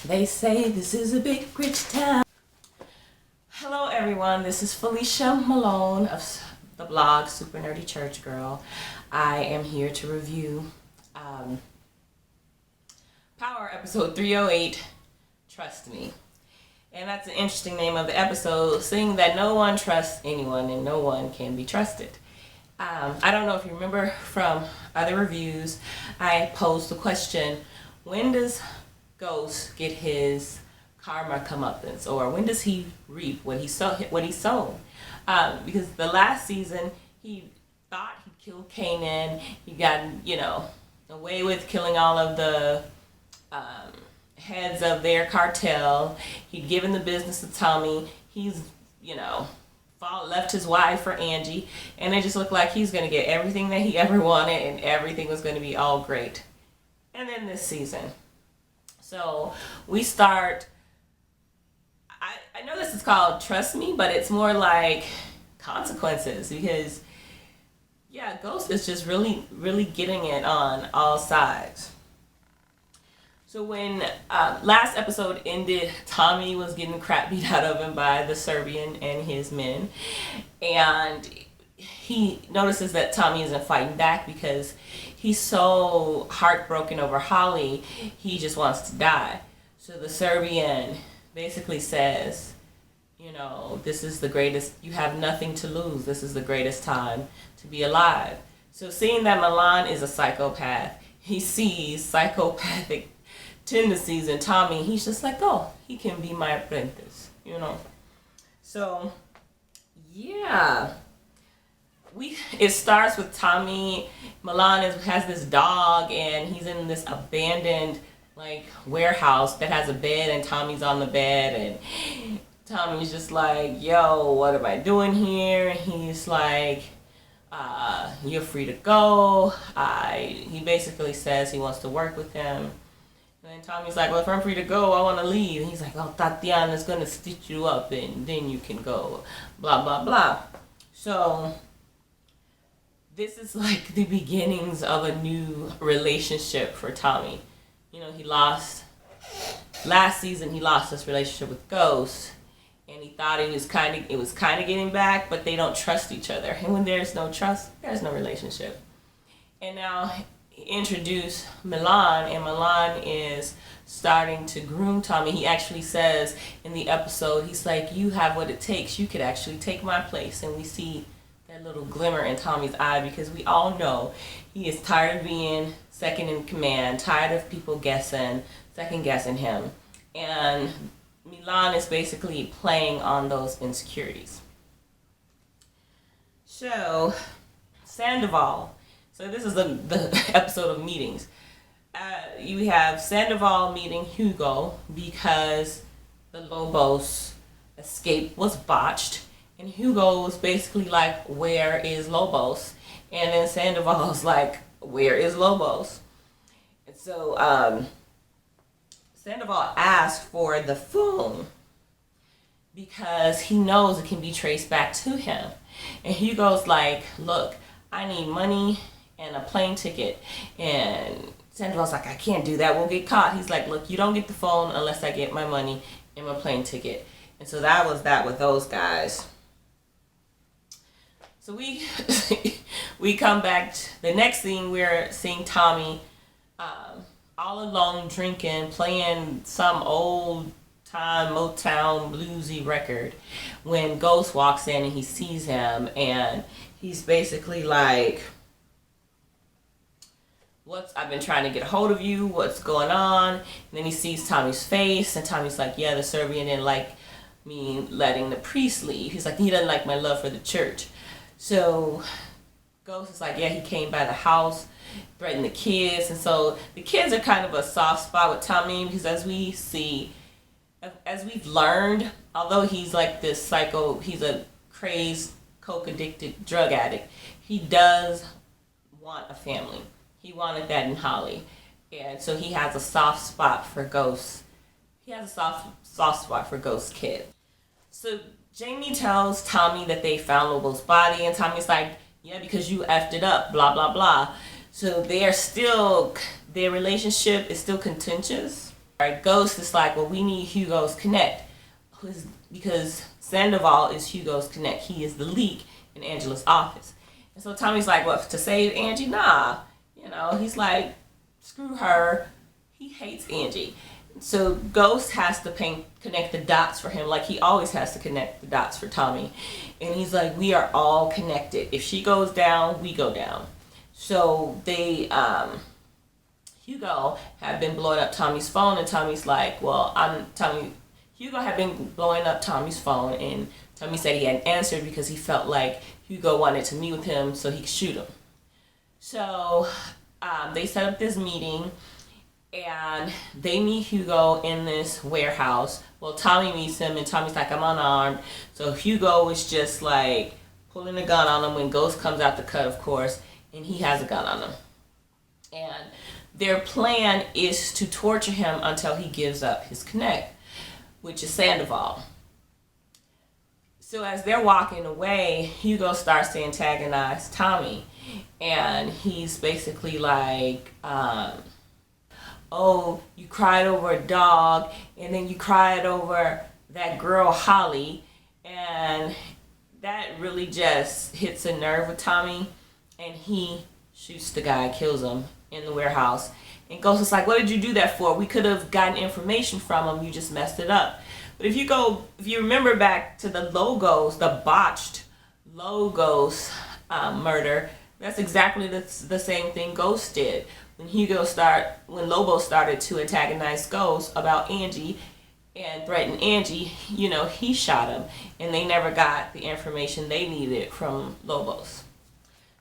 They say this is a big rich town. Hello everyone, this is Felicia Malone of the blog Super Nerdy Church Girl. I am here to review Power episode 308, Trust Me. And that's an interesting name of the episode, seeing that no one trusts anyone and no one can be trusted. I don't know if you remember from other reviews, I posed the question, when does Ghost get his karma comeuppance, or when does he reap what he sown? Because the last season he thought he killed Kanan. He got away with killing all of the heads of their cartel. He'd given the business to Tommy. He's left his wife for Angie, and it just looked like he's gonna get everything that he ever wanted, and everything was gonna be all great. And then this season. So we start, I know this is called Trust Me, but it's more like consequences, because Ghost is just really, really getting it on all sides. So when last episode ended, Tommy was getting the crap beat out of him by the Serbian and his men, and he notices that Tommy isn't fighting back because he's so heartbroken over Holly, he just wants to die. So the Serbian basically says, this is the greatest, you have nothing to lose. This is the greatest time to be alive. So seeing that Milan is a psychopath, he sees psychopathic tendencies in Tommy. He's just like, oh, he can be my apprentice, So, it starts with Tommy. Milan has this dog, and he's in this abandoned warehouse that has a bed, and Tommy's on the bed, and Tommy's just like, yo, what am I doing here? He's like, you're free to go. He basically says he wants to work with him. And then Tommy's like, well, if I'm free to go, I want to leave. And he's like, oh, Tatiana's going to stitch you up, and then you can go. Blah, blah, blah. So this is like the beginnings of a new relationship for Tommy. Last season he lost his relationship with Ghost, and he thought it was kind of getting back, but they don't trust each other. And when there's no trust, there's no relationship. And now he introduced Milan, and Milan is starting to groom Tommy. He actually says in the episode, he's like, you have what it takes. You could actually take my place. And we see that little glimmer in Tommy's eye, because we all know he is tired of being second in command, tired of people second guessing him. And Milan is basically playing on those insecurities. So, Sandoval. So this is the episode of meetings. You have Sandoval meeting Hugo because the Lobos escape was botched. And Hugo was basically like, where is Lobos? And then Sandoval's like, where is Lobos? And so Sandoval asked for the phone because he knows it can be traced back to him. And Hugo's like, look, I need money and a plane ticket. And Sandoval's like, I can't do that. We'll get caught. He's like, look, you don't get the phone unless I get my money and my plane ticket. And so that was that with those guys. So we come back. The next thing, we're seeing Tommy all alone drinking, playing some old time Motown bluesy record, when Ghost walks in and he sees him, and he's basically like, I've been trying to get a hold of you, what's going on? And then he sees Tommy's face, and Tommy's like, yeah, the Serbian didn't like me letting the priest leave. He's like, he doesn't like my love for the church. So Ghost is like, yeah, he came by the house, threatened the kids. And so the kids are kind of a soft spot with Tommy, because as we've learned, although he's like this psycho, he's a crazed, coke-addicted drug addict, he does want a family. He wanted that in Holly. And so he has a soft spot for Ghost. He has a soft spot for Ghost kid. So Jamie tells Tommy that they found Lobo's body, and Tommy's like, yeah, because you effed it up, blah, blah, blah. So their relationship is still contentious. Right, Ghost is like, well, we need Hugo's connect, because Sandoval is Hugo's connect. He is the leak in Angela's office. And so Tommy's like, well, to save Angie? Nah. He's like, screw her. He hates Angie. So Ghost has to connect the dots for him, like he always has to connect the dots for Tommy. And he's like, we are all connected. If she goes down, we go down. So Hugo had been blowing up Tommy's phone, and Tommy's like, well, Hugo had been blowing up Tommy's phone, and Tommy said he hadn't answered because he felt like Hugo wanted to meet with him so he could shoot him. So they set up this meeting, and they meet Hugo in this warehouse. Well, Tommy meets him, and Tommy's like, I'm unarmed. So Hugo is just like pulling a gun on him when Ghost comes out the cut, of course, and he has a gun on him. And their plan is to torture him until he gives up his connect, which is Sandoval. So as they're walking away, Hugo starts to antagonize Tommy. And he's basically like, oh, you cried over a dog, and then you cried over that girl Holly. And that really just hits a nerve with Tommy. And he shoots the guy, kills him in the warehouse. And Ghost is like, what did you do that for? We could have gotten information from him. You just messed it up. But if you remember back to the botched Logos murder, that's exactly the same thing Ghost did. When Lobo started to antagonize Ghost about Angie and threaten Angie, he shot him, and they never got the information they needed from Lobos.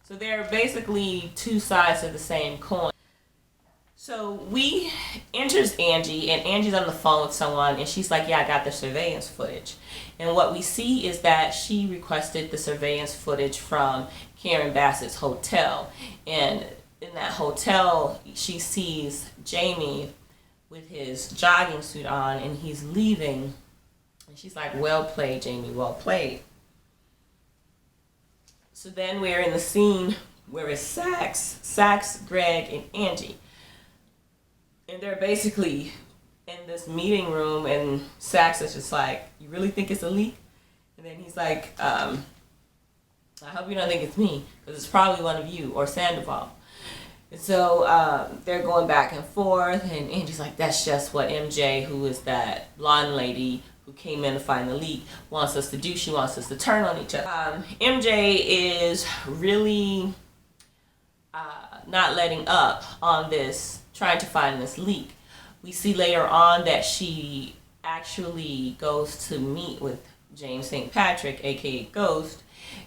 So they're basically two sides of the same coin. So we enters Angie, and Angie's on the phone with someone, and she's like, yeah, I got the surveillance footage. And what we see is that she requested the surveillance footage from Karen Bassett's hotel. And in that hotel, she sees Jamie with his jogging suit on, and he's leaving. And she's like, well played, Jamie, well played. So then we're in the scene where it's Sax, Greg, and Angie. And they're basically in this meeting room, and Sax is just like, you really think it's a leak? And then he's like, I hope you don't think it's me, because it's probably one of you or Sandoval. And so they're going back and forth, and Angie's like, that's just what MJ, who is that blonde lady who came in to find the leak, wants us to do. She wants us to turn on each other. MJ is really not letting up on this, trying to find this leak. We see later on that she actually goes to meet with James St. Patrick, aka Ghost,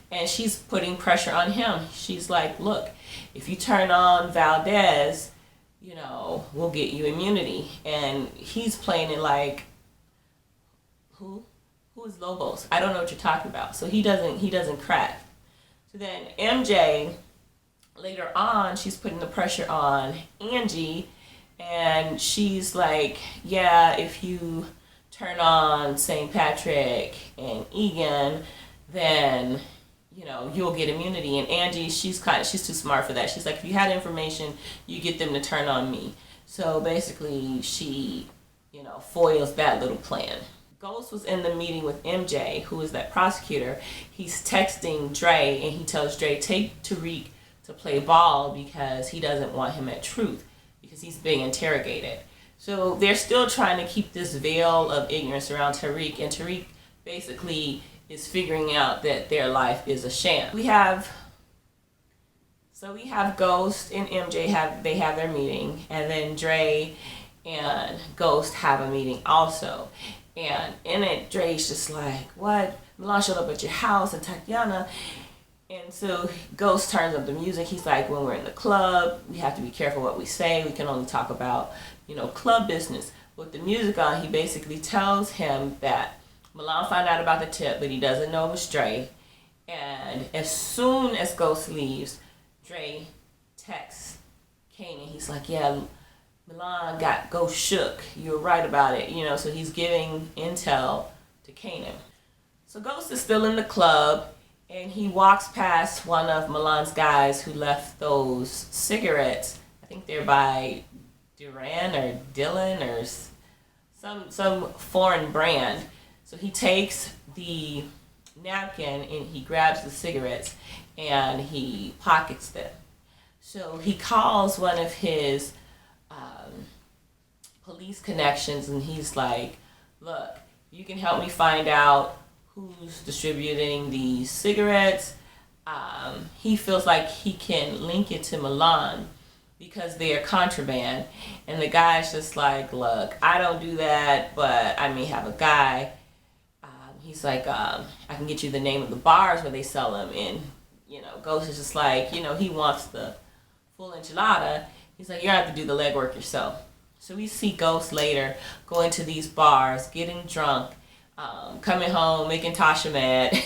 and she's putting pressure on him. She's like, look, if you turn on Valdez, we'll get you immunity. And he's playing it like, who is Lobos? I don't know what you're talking about. So he doesn't crack. So then MJ, later on, she's putting the pressure on Angie, and she's like, yeah, if you turn on St. Patrick and Egan, then you'll get immunity. And Angie, she's too smart for that. She's like, if you had information, you get them to turn on me. So basically she foils that little plan. Ghost was in the meeting with MJ, who is that prosecutor. He's texting Dre, and he tells Dre, take Tariq to play ball because he doesn't want him at Truth because he's being interrogated. So they're still trying to keep this veil of ignorance around Tariq, and Tariq basically is figuring out that their life is a sham. We have Ghost and MJ have their meeting, and then Dre and Ghost have a meeting also. And in it, Dre's just like, what? Milan showed up at your house and Tatiana. And so Ghost turns up the music. He's like, when we're in the club, we have to be careful what we say. We can only talk about, club business. With the music on, he basically tells him that Milan found out about the tip, but he doesn't know it was Dre. And as soon as Ghost leaves, Dre texts Kanan. He's like, yeah, Milan got Ghost shook. You were right about it. So he's giving intel to Kanan. So Ghost is still in the club, and he walks past one of Milan's guys who left those cigarettes. I think they're by Duran or Dylan or some foreign brand. So he takes the napkin and he grabs the cigarettes and he pockets them. So he calls one of his police connections and he's like, look, you can help me find out who's distributing these cigarettes. He feels like he can link it to Milan because they are contraband. And the guy's just like, look, I don't do that, but I may have a guy. He's like, I can get you the name of the bars where they sell them. And, Ghost is just like, he wants the full enchilada. He's like, you have to do the legwork yourself. So we see Ghost later go into these bars, getting drunk, coming home, making Tasha mad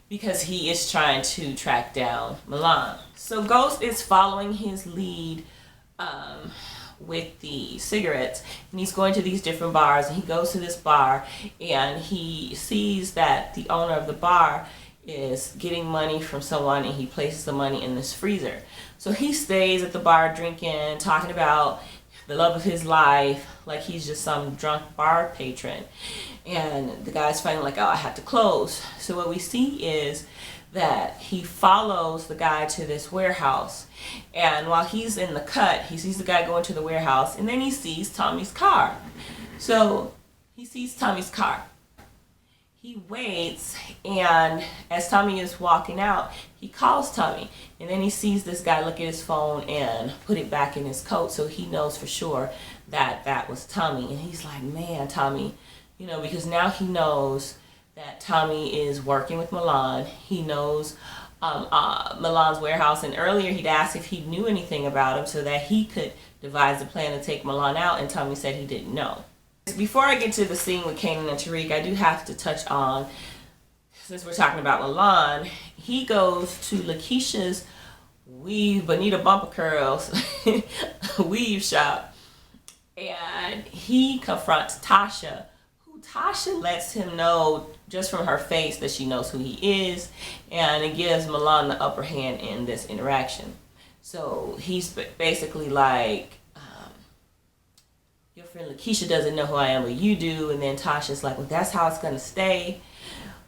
because he is trying to track down Milan. So Ghost is following his lead with the cigarettes, and he's going to these different bars, and he goes to this bar and he sees that the owner of the bar is getting money from someone, and he places the money in this freezer. So he stays at the bar drinking, talking about the love of his life, like he's just some drunk bar patron. And the guy's finally like, oh, I have to close. So what we see is that he follows the guy to this warehouse. And while he's in the cut, he sees the guy go into the warehouse, and then he sees Tommy's car. So he sees Tommy's car. He waits, and as Tommy is walking out, he calls Tommy. And then he sees this guy look at his phone and put it back in his coat, so he knows for sure that that was Tommy. And he's like, man, Tommy, because now he knows that Tommy is working with Milan. He knows Milan's warehouse, and earlier he'd asked if he knew anything about him so that he could devise a plan to take Milan out, and Tommy said he didn't know. Before I get to the scene with Kanan and Tariq, I do have to touch on, since we're talking about Milan, he goes to Lakeisha's Bonita Bumper Curls weave shop, and he confronts Tasha, who Tasha lets him know just from her face that she knows who he is, and it gives Milan the upper hand in this interaction. So he's basically like, your friend Lakeisha doesn't know who I am, but you do. And then Tasha's like, well, that's how it's going to stay.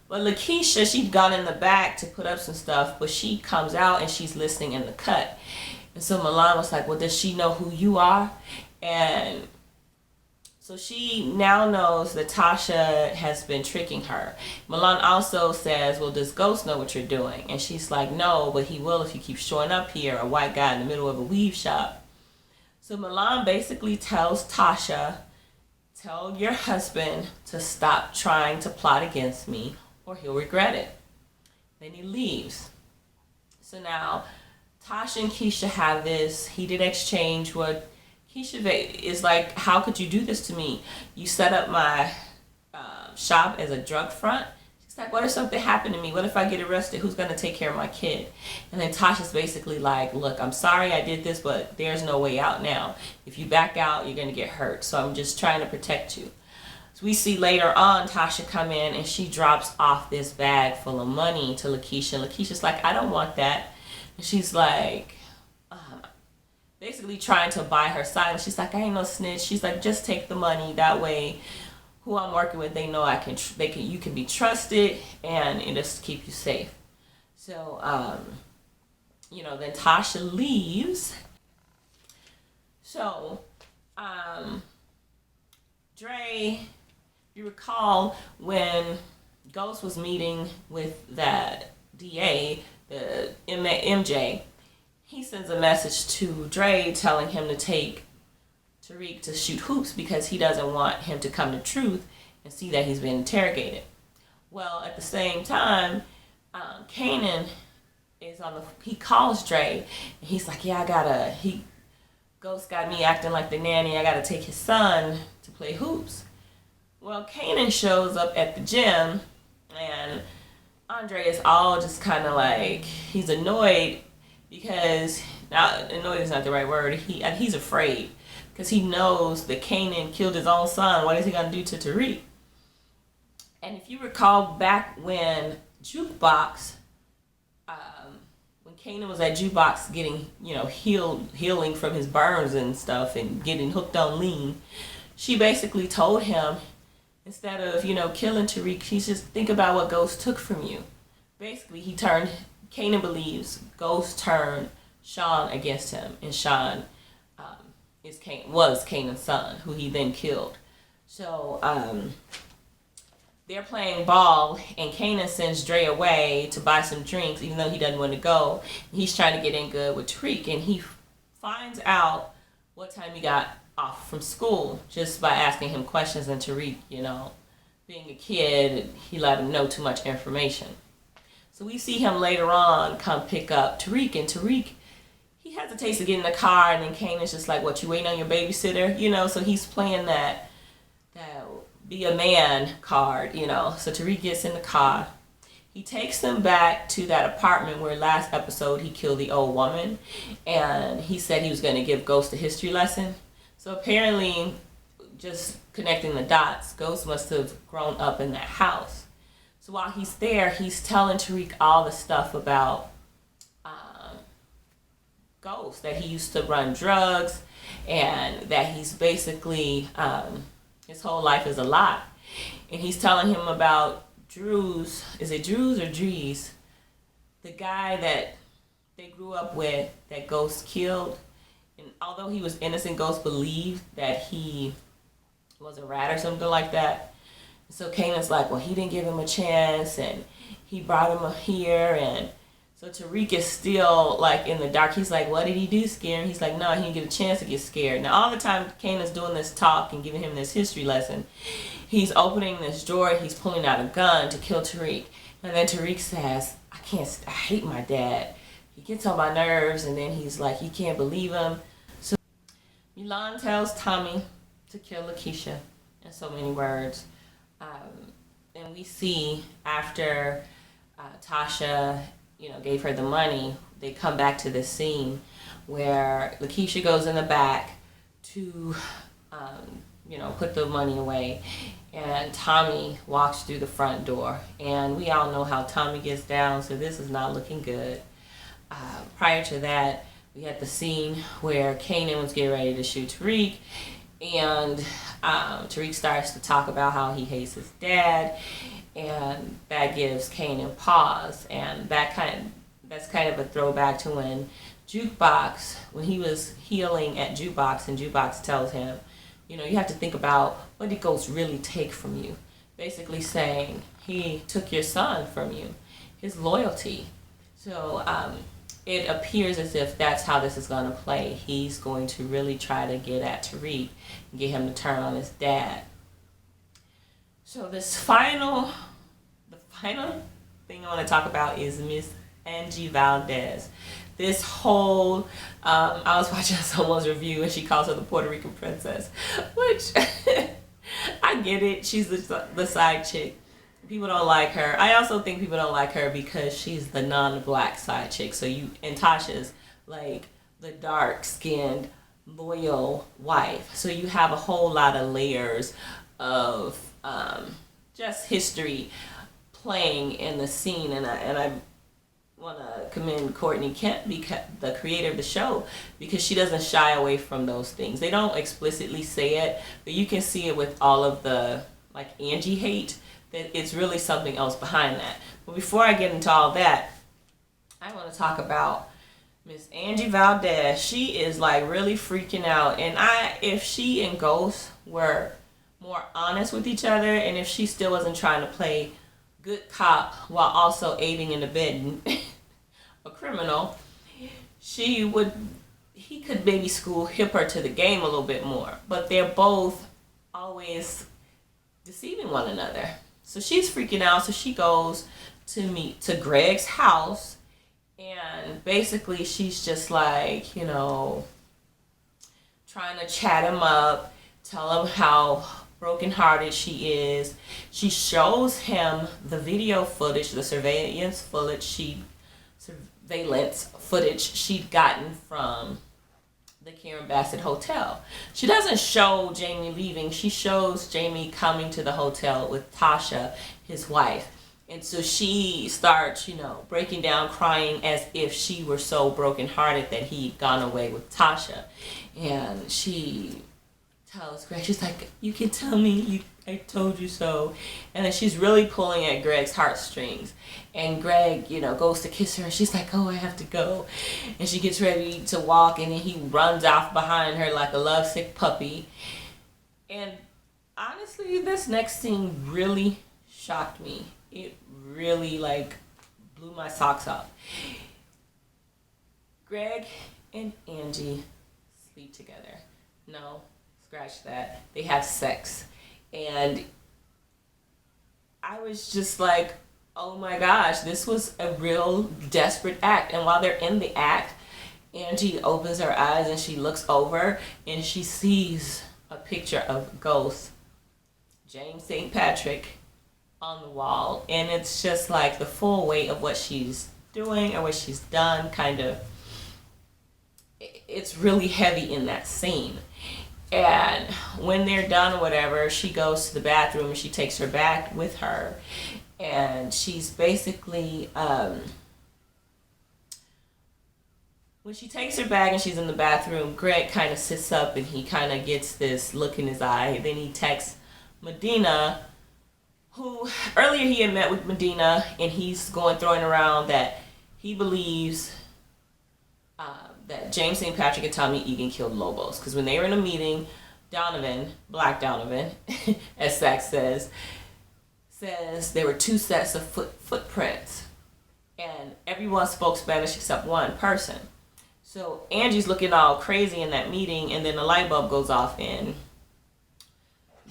But Lakeisha, she'd gone in the back to put up some stuff, but she comes out and she's listening in the cut. And so Milan was like, well, does she know who you are? And so she now knows that Tasha has been tricking her. Milan also says, well, does Ghost know what you're doing? And she's like, no, but he will if you keep showing up here, a white guy in the middle of a weave shop. So Milan basically tells Tasha, tell your husband to stop trying to plot against me or he'll regret it. Then he leaves. So now Tasha and Keisha have this heated exchange where Keisha is like, how could you do this to me? You set up my shop as a drug front. She's like, what if something happened to me? What if I get arrested? Who's going to take care of my kid? And then Tasha's basically like, look, I'm sorry I did this, but there's no way out now. If you back out, you're going to get hurt. So I'm just trying to protect you. So we see later on Tasha come in and she drops off this bag full of money to Lakeisha. And Lakeisha's like, I don't want that. And she's like, basically trying to buy her side. And she's like, I ain't no snitch. She's like, just take the money. That way, who I'm working with, they know you can be trusted, and it just keep you safe. So, then Tasha leaves. So, Dre, you recall when Ghost was meeting with that DA, the MJ, he sends a message to Dre telling him to take Tariq to shoot hoops because he doesn't want him to come to truth and see that he's been interrogated. Well, at the same time, Kanan is he calls Dre and he's like, yeah, Ghost got me acting like the nanny. I gotta take his son to play hoops. Well, Kanan shows up at the gym and Andre is all just kind of like, he's annoyed because, now annoyed is not the right word, he's afraid. Because he knows that Kanan killed his own son. What is he going to do to Tariq? And if you recall back when Jukebox, when Kanan was at Jukebox getting, healing from his burns and stuff and getting hooked on lean, she basically told him, instead of, killing Tariq, she just think about what Ghost took from you. Basically, Kanan believes Ghost turned Sean against him, and Sean was Kanan's son, who he then killed. So, they're playing ball, and Kanan sends Dre away to buy some drinks, even though he doesn't want to go. He's trying to get in good with Tariq, and he finds out what time he got off from school just by asking him questions. And Tariq, being a kid, he let him know too much information. So we see him later on come pick up Tariq, and Tariq, he hesitates to get in the car, and then Kanan's just like, what, you waiting on your babysitter? So he's playing that be a man card, So Tariq gets in the car. He takes them back to that apartment where last episode he killed the old woman, and he said he was going to give Ghost a history lesson. So apparently, just connecting the dots, Ghost must have grown up in that house. So while he's there, he's telling Tariq all the stuff about Ghost, that he used to run drugs, and that he's basically, his whole life is a lie. And he's telling him about Drews, is it Drews or Drees? The guy that they grew up with that Ghost killed. And although he was innocent, Ghost believed that he was a rat or something like that. So Kanan's like, well, he didn't give him a chance, and he brought him here, and so Tariq is still like in the dark. He's like, what did he do, scare him? He's like, no, he didn't get a chance to get scared. Now all the time Kanan's doing this talk and giving him this history lesson, he's opening this drawer, he's pulling out a gun to kill Tariq. And then Tariq says, I hate my dad. He gets on my nerves, and then he's like, you can't believe him. So Milan tells Tommy to kill Lakeisha in so many words. And we see after Tasha, gave her the money, they come back to this scene where Lakeisha goes in the back to, put the money away, and Tommy walks through the front door. And we all know how Tommy gets down, so this is not looking good. Prior to that, we had the scene where Kanan was getting ready to shoot Tariq, and Tariq starts to talk about how he hates his dad, and that gives Kanan pause. And that's kind of a throwback to when he was healing at Jukebox, and Jukebox tells him, you have to think about what did Ghost really take from you. Basically saying he took your son from you, his loyalty. So it appears as if that's how this is going to play. He's going to really try to get at Tariq and get him to turn on his dad. So the final thing I want to talk about is Miss Angie Valdez. This whole, I was watching someone's review and she calls her the Puerto Rican princess, which I get it. She's the side chick. People don't like her. I also think people don't like her because she's the non-black side chick. So and Tasha's like the dark-skinned, loyal wife. So you have a whole lot of layers of just history playing in the scene, and I want to commend Courtney Kemp, the creator of the show, because she doesn't shy away from those things. They don't explicitly say it, but you can see it with all of the Angie hate, that it's really something else behind that. But before I get into all that, I want to talk about Miss Angie Valdez. She is really freaking out, and if she and Ghost were more honest with each other, and if she still wasn't trying to play good cop while also aiding and abetting a criminal, he could maybe hip her to the game a little bit more. But they're both always deceiving one another. So she's freaking out, so she goes to Greg's house, and basically she's just trying to chat him up, tell him how brokenhearted she is. She shows him the video footage, the surveillance footage she'd gotten from the Karen Bassett Hotel. She doesn't show Jamie leaving. She shows Jamie coming to the hotel with Tasha, his wife. And so she starts, breaking down, crying as if she were so brokenhearted that he'd gone away with Tasha. And she tells Greg, she's like, you can tell me, I told you so. And then she's really pulling at Greg's heartstrings. And Greg, goes to kiss her, and she's like, oh, I have to go. And she gets ready to walk, and then he runs off behind her like a lovesick puppy. And honestly, this next scene really shocked me. It really, blew my socks off. Greg and Angie sleep together. No, scratch that. They have sex. And I was just like, oh my gosh, this was a real desperate act. And while they're in the act, Angie opens her eyes and she looks over and she sees a picture of Ghost, James St. Patrick, on the wall. And it's just like the full weight of what she's doing or what she's done it's really heavy in that scene. And when they're done or whatever, she goes to the bathroom and she takes her bag with her. And she's basically, when she takes her bag and she's in the bathroom, Greg kind of sits up and he kind of gets this look in his eye. Then he texts Medina, who earlier he had met with Medina, and he's throwing around that he believes that James St. Patrick and Tommy Egan killed Lobos. Because when they were in a meeting, Donovan, Black Donovan, as Sax says there were 2 sets of footprints. And everyone spoke Spanish except one person. So Angie's looking all crazy in that meeting, and then the light bulb goes off in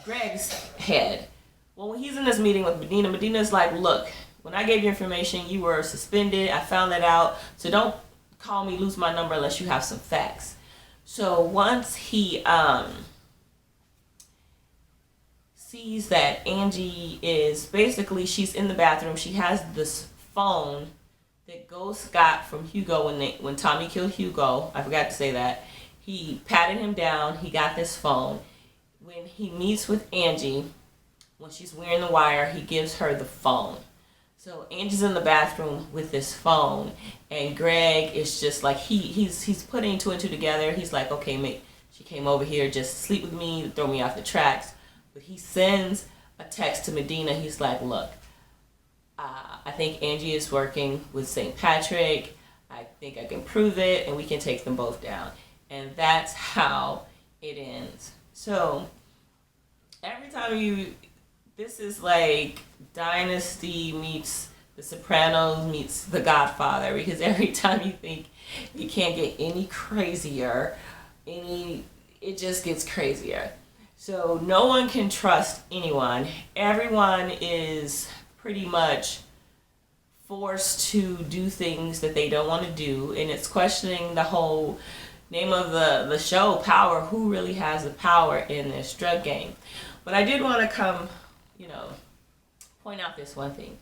Greg's head. Well, when he's in this meeting with Medina, Medina's like, look, when I gave you information, you were suspended. I found that out. So don't call me, lose my number unless you have some facts. So once he sees that Angie is basically, she's in the bathroom, she has this phone that Ghost got from Hugo when Tommy killed Hugo. I forgot to say that. He patted him down, he got this phone. When he meets with Angie, when she's wearing the wire, he gives her the phone. So Angie's in the bathroom with this phone, and Greg is just like, he's putting 2 and 2 together. He's like, okay, mate, she came over here just to sleep with me, to throw me off the tracks. But he sends a text to Medina. He's like, look, I think Angie is working with St. Patrick. I think I can prove it, and we can take them both down. And that's how it ends. So every time this is like Dynasty meets The Sopranos meets The Godfather, because every time you think you can't get any crazier, it just gets crazier. So no one can trust anyone. Everyone is pretty much forced to do things that they don't want to do, and it's questioning the whole name of the show, Power. Who really has the power in this drug game? But I did want to point out this one thing.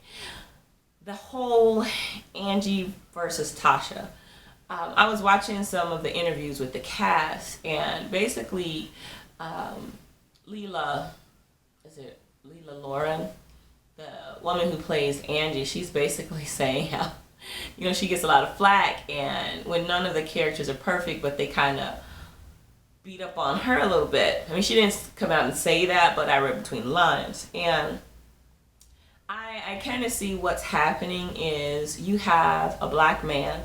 The whole Angie versus Tasha. I was watching some of the interviews with the cast, and basically Leela Lauren, the woman who plays Angie, she's basically saying how, she gets a lot of flack, and when none of the characters are perfect, but they kind of beat up on her a little bit. I mean, she didn't come out and say that, but I read between the lines. And I kind of see what's happening is you have a black man,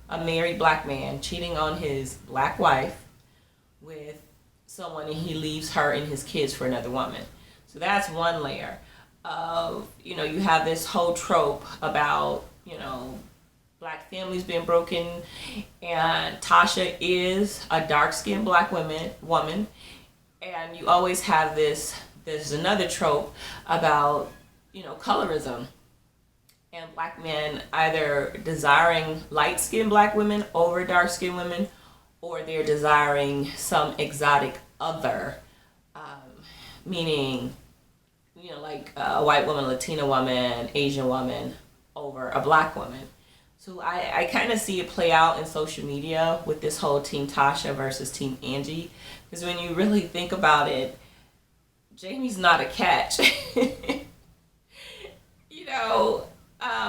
a married black man, cheating on his black wife with someone, and he leaves her and his kids for another woman. So that's one layer of, you have this whole trope about, black families being broken, and Tasha is a dark-skinned black woman, and you always have there's another trope about, colorism, and black men either desiring light-skinned black women over dark-skinned women, or they're desiring some exotic other, meaning, like a white woman, Latina woman, Asian woman over a black woman. So I kind of see it play out in social media with this whole Team Tasha versus Team Angie. Because when you really think about it, Jamie's not a catch.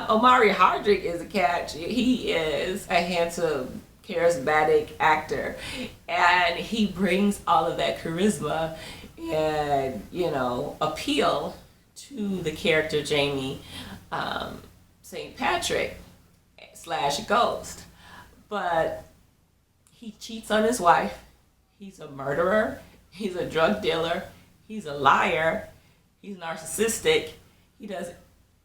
Omari Hardrick is a catch. He is a handsome charismatic actor, and he brings all of that charisma and appeal to the character Jamie St. Patrick / Ghost. But he cheats on his wife. He's a murderer. He's a drug dealer. He's a liar. He's narcissistic. He does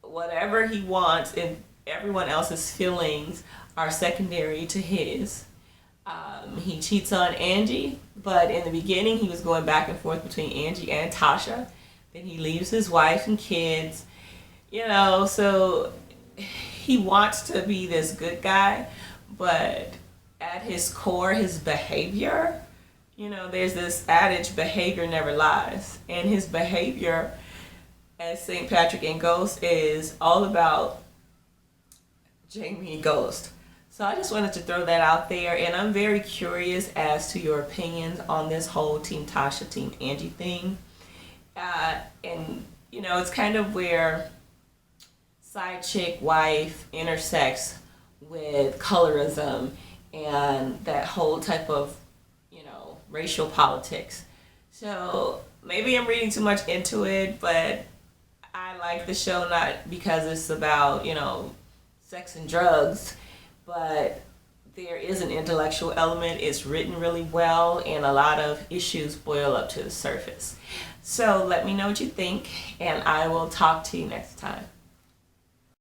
whatever he wants, and everyone else's feelings are secondary to his. He cheats on Angie, but in the beginning he was going back and forth between Angie and Tasha. Then he leaves his wife and kids. So he wants to be this good guy, but at his core, his behavior, there's this adage, behavior never lies. And his behavior as St. Patrick and Ghost is all about Jamie and Ghost. So I just wanted to throw that out there, and I'm very curious as to your opinions on this whole Team Tasha, Team Angie thing. And it's kind of where side chick wife intersects with colorism and that whole type of racial politics. So maybe I'm reading too much into it, but I like the show not because it's about sex and drugs, but there is an intellectual element. It's written really well, and a lot of issues boil up to the surface. So let me know what you think, and I will talk to you next time.